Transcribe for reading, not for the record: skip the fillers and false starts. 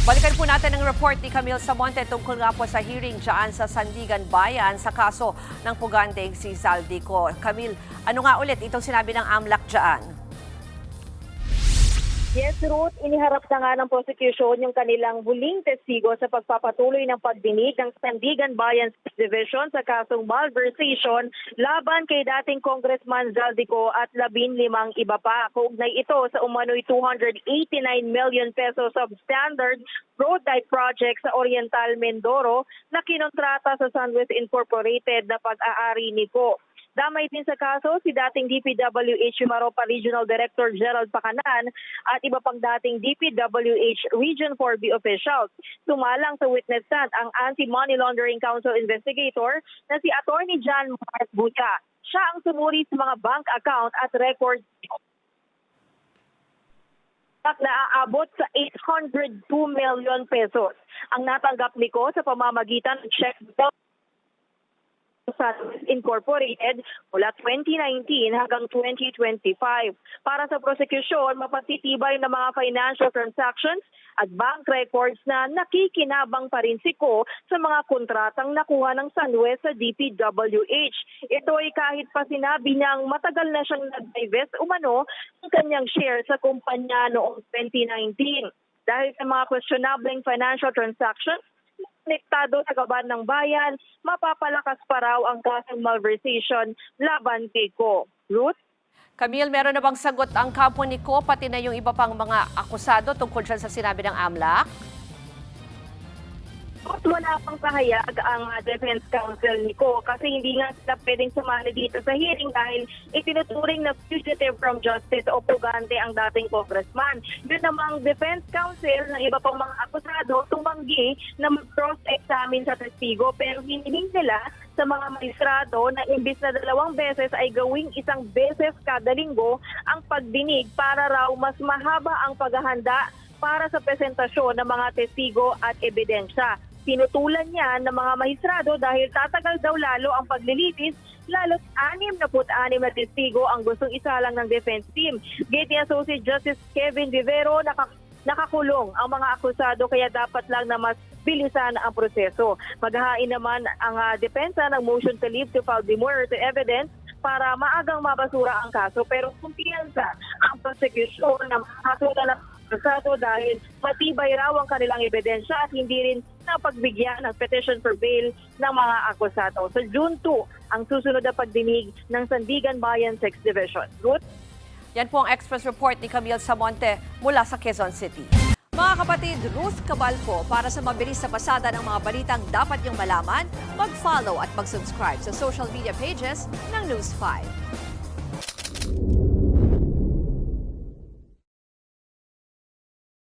Balikan po natin ang report ni Camille Samonte tungkol nga po sa hearing dyan sa Sandigan Bayan sa kaso ng puganteng si Zaldico. Camille, ano nga ulit itong sinabi ng AMLAC dyan? Yes, Ruth, iniharap na nga ng prosecution yung kanilang huling testigo sa pagpapatuloy ng pagdinig ng Sandigan Bayan Division sa kasong malversation laban kay dating Congressman Zaldico at 15 iba pa. Kaugnay ito sa umano'y 289 million pesos substandard road type project sa Oriental Mindoro na kinontrata sa Sunwest Incorporated na pag-aari ni Co. Damay din sa kaso si dating DPWH Maropa Regional Director Gerald Pacanan at iba pang dating DPWH Region 4B officials. Sumalang sa witness stand ang Anti-Money Laundering Council investigator na si Attorney John Mark Buya. Siya ang sumuri sa mga bank account at records na aabot sa 802 million pesos. Ang natanggap ni Ko sa pamamagitan ng check Incorporated mula 2019 hanggang 2025. Para sa prosecution, mapatitibay ng mga financial transactions at bank records na nakikinabang pa rin si Ko sa mga kontratang nakuha ng Sunwest sa DPWH. Ito ay kahit pa sinabi niyang matagal na siyang nag-divest umano ng kanyang share sa kumpanya noong 2019. Dahil sa mga questionable financial transactions, konektado sa kaban ng bayan, mapapalakas pa raw ang kasong malversation laban kay Ko. Ruth? Camille, meron na bang sagot ang kampo ni Ko pati na yung iba pang mga akusado tungkol dyan sa sinabi ng AMLAC? Wala pang kahayag ang defense counsel ni Ko kasi hindi nga sila pwedeng sumali dito sa hearing dahil itinuturing na fugitive from justice o pugante ang dating congressman. Yun namang defense counsel ng iba pang mga akusado tumanggi na mag-cross-examine sa testigo pero hiniling nila sa mga magistrado na imbis na 2 beses ay gawing 1 beses kada linggo ang pagdinig para raw mas mahaba ang paghahanda para sa presentasyon ng mga testigo at ebidensya. Pinutulan niya ng mga magistrado dahil tatagal daw lalo ang paglilitis, lalo't 66 na testigo ang gustong isalang ng defense team. Gate ni Associate Justice Kevin Vivero, nakakulong ang mga akusado kaya dapat lang na mas bilisan ang proseso. Maghahain naman ang depensa ng motion to leave to file demurrer to evidence para maagang mabasura ang kaso pero kumpiyansa ang prosecution na makasulan ng akusado dahil matibay raw ang kanilang ebidensya at hindi rin napagbigyan ng petition for bail ng mga akusado. Sa June 2, ang susunod na pagdinig ng Sandigan Bayan 6th Division. Ruth? Yan po ang Express Report ni Camille Samonte mula sa Quezon City. Mga kapatid, Ruth Cabalco, para sa mabilis na pasada ng mga balitang dapat niyong malaman, mag-follow at mag-subscribe sa social media pages ng News 5.